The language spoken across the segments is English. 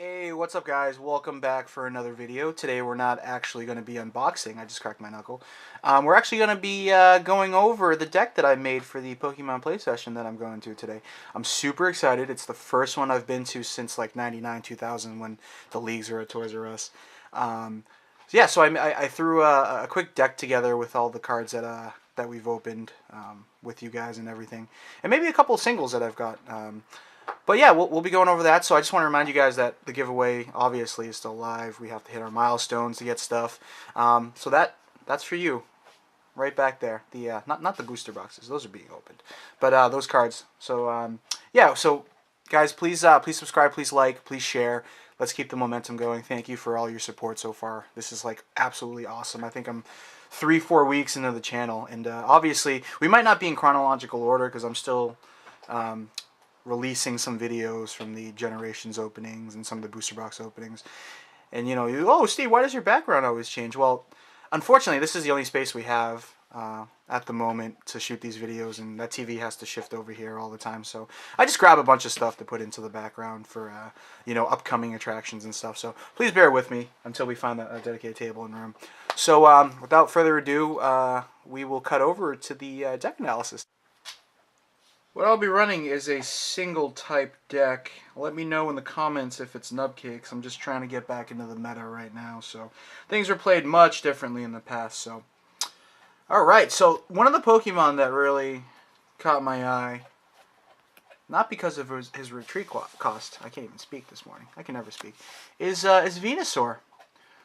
Hey, what's up guys? Welcome back for another video. Today we're not actually going to be unboxing. I just cracked my knuckle. We're actually going to be going over the deck that I made for the Pokemon play session that I'm going to today. I'm super excited. It's the first one I've been to since like 99, 2000 when the leagues were at Toys R Us. So I threw a quick deck together with all the cards that we've opened with you guys and everything. And maybe a couple of singles that I've got. But yeah, we'll be going over that. So I just want to remind you guys that the giveaway obviously is still live. We have to hit our milestones to get stuff. So that's for you, right back there. The not the booster boxes; those are being opened, but those cards. So yeah. So guys, please subscribe, please like, please share. Let's keep the momentum going. Thank you for all your support so far. This is like absolutely awesome. I think I'm 3-4 weeks into the channel, and obviously we might not be in chronological order because I'm still releasing some videos from the Generations openings and some of the booster box openings. And oh Steve, why does your background always change? Well, unfortunately this is the only space we have at the moment to shoot these videos, and that TV has to shift over here all the time, so I just grab a bunch of stuff to put into the background for upcoming attractions and stuff. So please bear with me until we find a dedicated table and room. So without further ado, we will cut over to the deck analysis. What I'll be running is a single type deck. Let me know in the comments if it's nubcakes. I'm just trying to get back into the meta right now, so things are played much differently in the past. So, alright, so one of the Pokemon that really caught my eye, not because of his retreat cost, I can't even speak this morning, I can never speak, is Venusaur.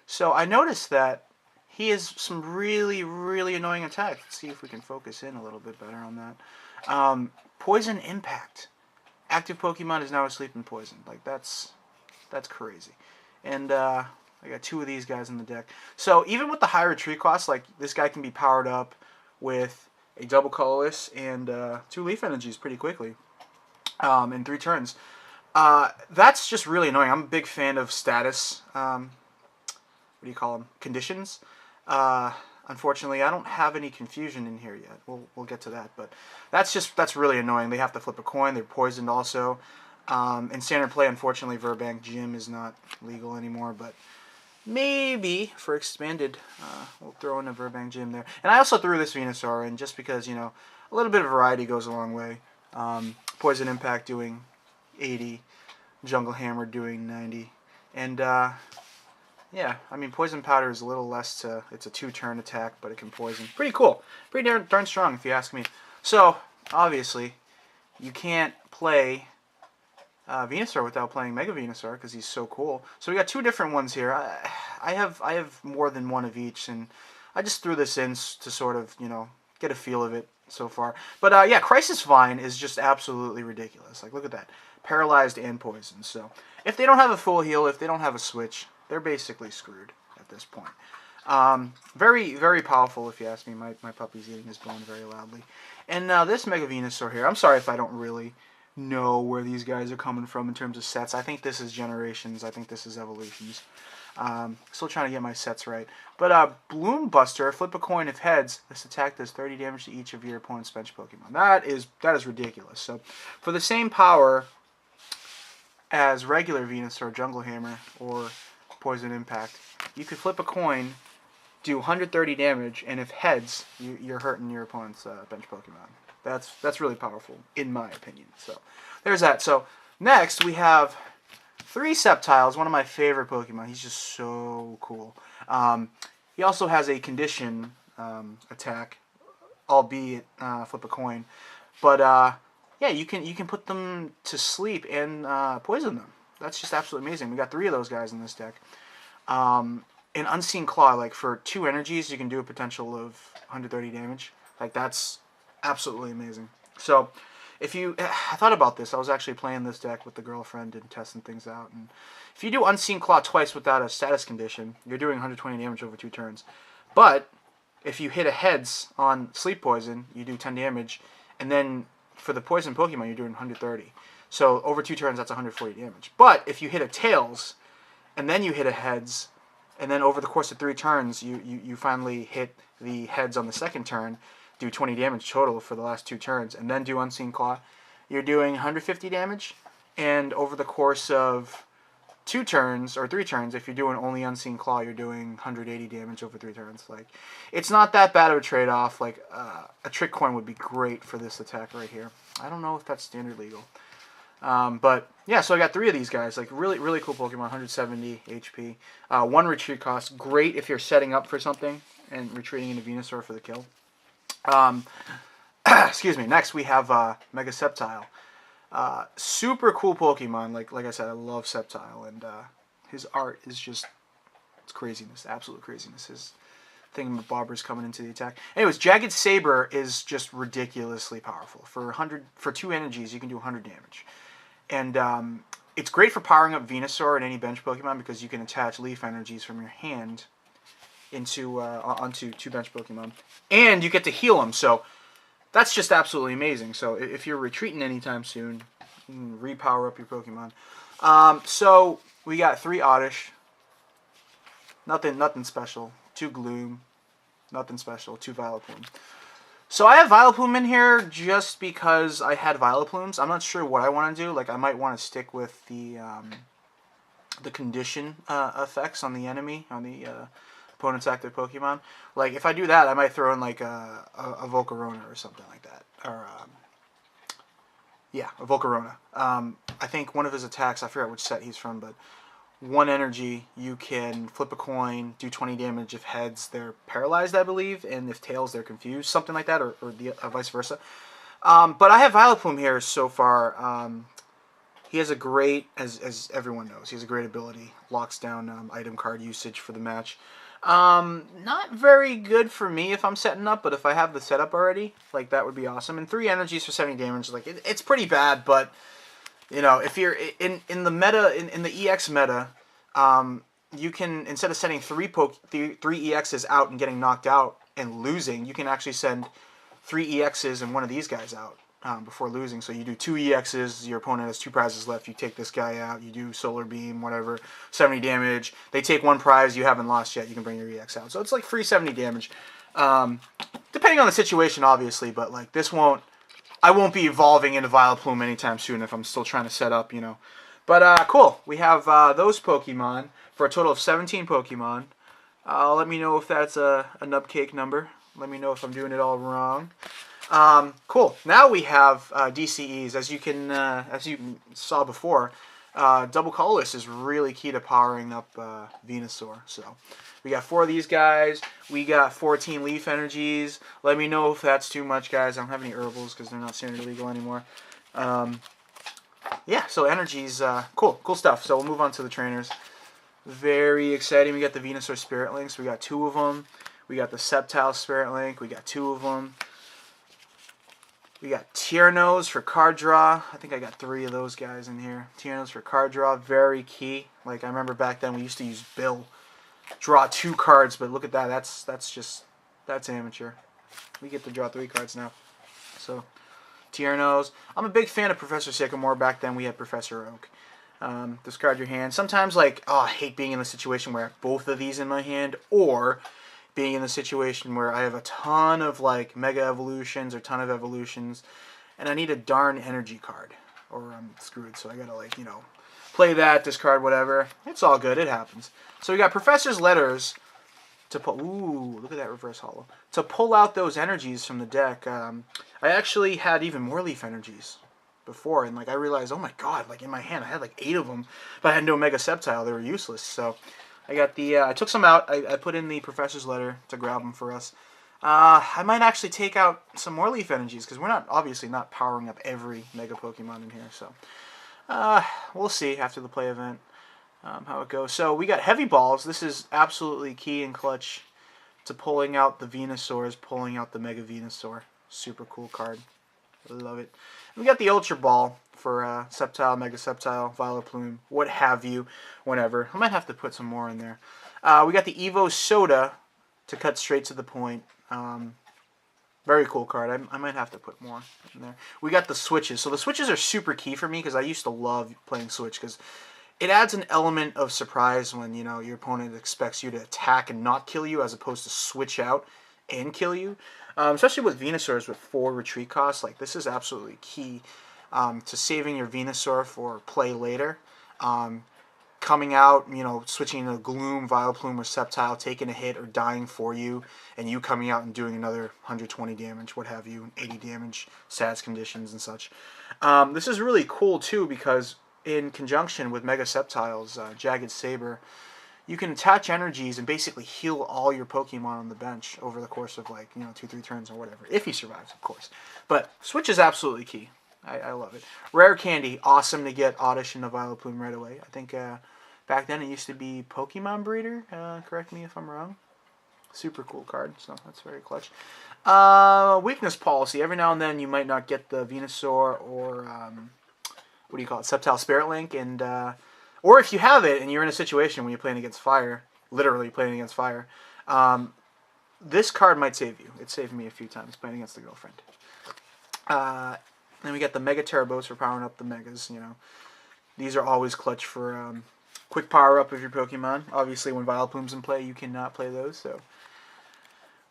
So I noticed that he has some really, really annoying attacks. Let's see if we can focus in a little bit better on that. Poison Impact. Active Pokemon is now asleep in poison. Like, that's crazy. And I got two of these guys in the deck. So even with the high retreat cost, like, this guy can be powered up with a double colorless and 2 leaf energies pretty quickly in 3 turns. That's just really annoying. I'm a big fan of status. What do you call them? Conditions. Unfortunately, I don't have any confusion in here yet. We'll get to that, but that's really annoying. They have to flip a coin. They're poisoned also. In standard play, unfortunately, Verbank Gym is not legal anymore, but maybe for expanded, we'll throw in a Verbank Gym there. And I also threw this Venusaur in just because, a little bit of variety goes a long way. Poison Impact doing 80, Jungle Hammer doing 90, and yeah, I mean, Poison Powder is a little less to... It's a 2-turn attack, but it can poison. Pretty cool. Pretty darn strong, if you ask me. So, obviously, you can't play Venusaur without playing Mega Venusaur, because he's so cool. So we got 2 different ones here. I have more than one of each, and I just threw this in to sort of, get a feel of it so far. But, yeah, Crisis Vine is just absolutely ridiculous. Like, look at that. Paralyzed and poisoned. So, if they don't have a full heal, if they don't have a switch, they're basically screwed at this point. Very, very powerful, if you ask me. My puppy's eating his bone very loudly. And this Mega Venusaur here, I'm sorry if I don't really know where these guys are coming from in terms of sets. I think this is Generations. I think this is Evolutions. Still trying to get my sets right. But Bloom Buster, flip a coin if heads. This attack does 30 damage to each of your opponent's bench Pokemon. That is ridiculous. So for the same power as regular Venusaur, Jungle Hammer, or Poison Impact, you could flip a coin, do 130 damage, and if heads, you're hurting your opponent's bench Pokemon. That's really powerful, in my opinion. So there's that. So next we have 3 Sceptiles, one of my favorite Pokemon. He's just so cool. He also has a condition attack, albeit flip a coin. But yeah, you can put them to sleep and poison them. That's just absolutely amazing. We got 3 of those guys in this deck. An Unseen Claw, like for 2 energies, you can do a potential of 130 damage. Like, that's absolutely amazing. So, I thought about this. I was actually playing this deck with the girlfriend and testing things out. And if you do Unseen Claw twice without a status condition, you're doing 120 damage over 2 turns. But if you hit a heads on Sleep Poison, you do 10 damage, and then for the poison Pokemon, you're doing 130. So over 2 turns, that's 140 damage. But if you hit a tails, and then you hit a heads, and then over the course of 3 turns, you finally hit the heads on the 2nd turn, do 20 damage total for the last 2 turns, and then do Unseen Claw, you're doing 150 damage, and over the course of 2 turns or 3 turns. If you're doing only Unseen Claw, you're doing 180 damage over 3 turns. Like, it's not that bad of a trade-off. Like, a Trick Coin would be great for this attack right here. I don't know if that's standard legal. But yeah, so I got 3 of these guys. Like, really, really cool Pokemon. 170 HP. 1 retreat cost. Great if you're setting up for something and retreating into Venusaur for the kill. Excuse me. Next, we have Mega Sceptile. Super cool Pokemon. Like I said, I love Sceptile, and his art is just, it's craziness, absolute craziness. His thingamabobber's coming into the attack. Anyways, Jagged Saber is just ridiculously powerful. For 2 energies, you can do 100 damage, and it's great for powering up Venusaur and any bench Pokemon because you can attach Leaf energies from your hand into onto 2 bench Pokemon, and you get to heal them. So that's just absolutely amazing. So if you're retreating anytime soon, you can repower up your Pokemon. So we got 3 Oddish. Nothing special. 2 Gloom. Nothing special. 2 Vileplume. So I have Vileplume in here just because I had Vileplumes. I'm not sure what I want to do. Like, I might want to stick with the condition effects on the enemy, on the opponent's active Pokemon. Like, if I do that, I might throw in like a Volcarona or something like that. Or yeah, a Volcarona. I think one of his attacks, I forgot which set he's from, but 1 energy, you can flip a coin, do 20 damage. If heads, they're paralyzed, I believe, and if tails, they're confused, something like that, or vice versa. But I have Vileplume here so far. He has a great, as everyone knows, he has a great ability. Locks down item card usage for the match. Not very good for me if I'm setting up, but if I have the setup already, like, that would be awesome. And 3 energies for 70 damage, like, it's pretty bad, but, you know, if you're in the meta, in the EX meta, you can, instead of sending 3 EXs out and getting knocked out and losing, you can actually send 3 EXs and one of these guys out before losing. So you do 2 EXs, your opponent has 2 prizes left, you take this guy out, you do Solar Beam, whatever, 70 damage. They take 1 prize, you haven't lost yet, you can bring your EX out. So it's like free 70 damage. Depending on the situation, obviously, but like this I won't be evolving into Vileplume anytime soon if I'm still trying to set up, you know. But cool, we have those Pokemon for a total of 17 Pokemon. Let me know if that's a nubcake number. Let me know if I'm doing it all wrong. Cool. Now we have DCEs. As you saw before, double colorless is really key to powering up Venusaur. So we got 4 of these guys. We got 14 Leaf energies. Let me know if that's too much, guys. I don't have any herbals because they're not standard legal anymore. Yeah, so energies, cool stuff. So we'll move on to the trainers. Very exciting. We got the Venusaur Spirit Links. We got 2 of them. We got the Sceptile Spirit Link. We got 2 of them. We got Tiernos for card draw. I think I got 3 of those guys in here. Tiernos for card draw, very key. Like, I remember back then we used to use Bill. Draw 2 cards, but look at that. That's amateur. We get to draw 3 cards now. So, Tiernos. I'm a big fan of Professor Sycamore. Back then we had Professor Oak. Discard your hand. Sometimes, like, oh, I hate being in the situation where I have both of these in my hand, or being in the situation where I have a ton of, like, Mega Evolutions or ton of Evolutions, and I need a darn energy card, or I'm screwed. So I gotta, like, you know, play that, discard whatever. It's all good. It happens. So we got Professor's Letters to pull. Ooh, look at that reverse holo. To pull out those energies from the deck. I actually had even more Leaf energies before, and like I realized, oh my god, like in my hand I had like 8 of them, but I had no Mega Sceptile. They were useless. So I got the, I took some out. I put in the Professor's Letter to grab them for us. I might actually take out some more Leaf energies because we're obviously not powering up every Mega Pokemon in here. So we'll see after the play event how it goes. So we got Heavy Balls. This is absolutely key and clutch to pulling out the Venusaurs, pulling out the Mega Venusaur. Super cool card. Love it. And we got the Ultra Ball for Sceptile, Mega Sceptile, Vileplume, what have you, whenever. I might have to put some more in there. We got the Evo Soda to cut straight to the point. Very cool card. I might have to put more in there. We got the Switches. So the Switches are super key for me because I used to love playing Switch because it adds an element of surprise when, you know, your opponent expects you to attack and not kill you as opposed to switch out and kill you. Especially with Venusaurs with 4 retreat costs. Like, this is absolutely key to saving your Venusaur for play later. Kind coming out, you know, switching to Gloom, Vileplume, or Sceptile, taking a hit or dying for you, and you coming out and doing another 120 damage, what have you, 80 damage, stats conditions and such. This is really cool too because in conjunction with Mega Sceptile's Jagged Saber, you can attach energies and basically heal all your Pokemon on the bench over the course of, like, you know, 2-3 turns or whatever, if he survives, of course. But switch is absolutely key. I love it. Rare Candy, awesome to get Oddish into Vileplume right away. I think back then it used to be Pokemon Breeder. Correct me if I'm wrong. Super cool card, so that's very clutch. Weakness Policy. Every now and then you might not get the Venusaur or what do you call it, Sceptile Spirit Link, and or if you have it and you're in a situation when you're playing against fire, literally playing against fire, this card might save you. It saved me a few times playing against the girlfriend. Then we got the Mega Terabos for powering up the Megas. You know, these are always clutch for quick power up of your Pokemon. Obviously, when Vileplume's in play, you cannot play those. So,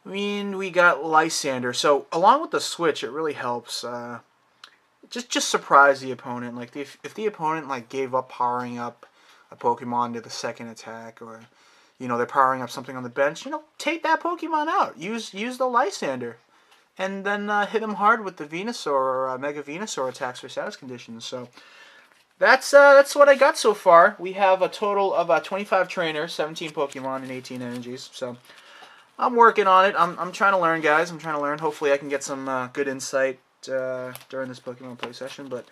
I mean, we got Lysander. So, along with the switch, it really helps. Just surprise the opponent. Like if the opponent like gave up powering up a Pokemon to the second attack, or you know they're powering up something on the bench, you know, take that Pokemon out. Use the Lysander. And then hit him hard with the Venusaur or Mega Venusaur attacks for status conditions. So that's what I got so far. We have a total of 25 trainers, 17 Pokemon, and 18 energies. So I'm working on it. I'm trying to learn, guys. I'm trying to learn. Hopefully I can get some good insight during this Pokemon play session. But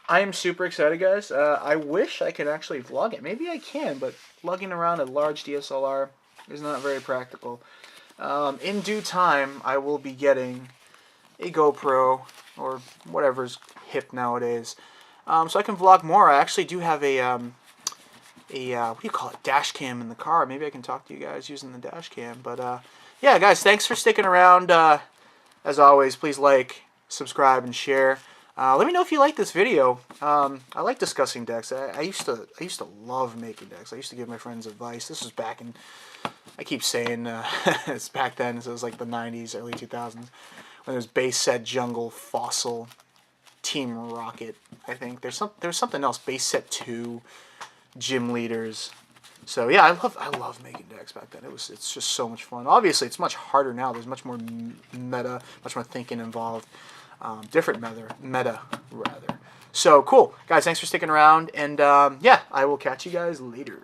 I am super excited, guys. I wish I could actually vlog it. Maybe I can, but lugging around a large DSLR is not very practical. In due time, I will be getting a GoPro, or whatever's hip nowadays, so I can vlog more. I actually do have a what do you call it, dash cam in the car. Maybe I can talk to you guys using the dash cam. But yeah, guys, thanks for sticking around. As always, please like, subscribe, and share. Let me know if you like this video. I like discussing decks. I used to love making decks. I used to give my friends advice. This was back in, I keep saying it's back then, so it was like the 90s, early 2000s, when there was Base Set, Jungle, Fossil, Team Rocket. I think there was something else. Base Set 2, Gym Leaders. So yeah, I love making decks back then. It's just so much fun. Obviously, it's much harder now. There's much more meta, much more thinking involved. Different meta rather. So cool, guys. Thanks for sticking around, and yeah, I will catch you guys later.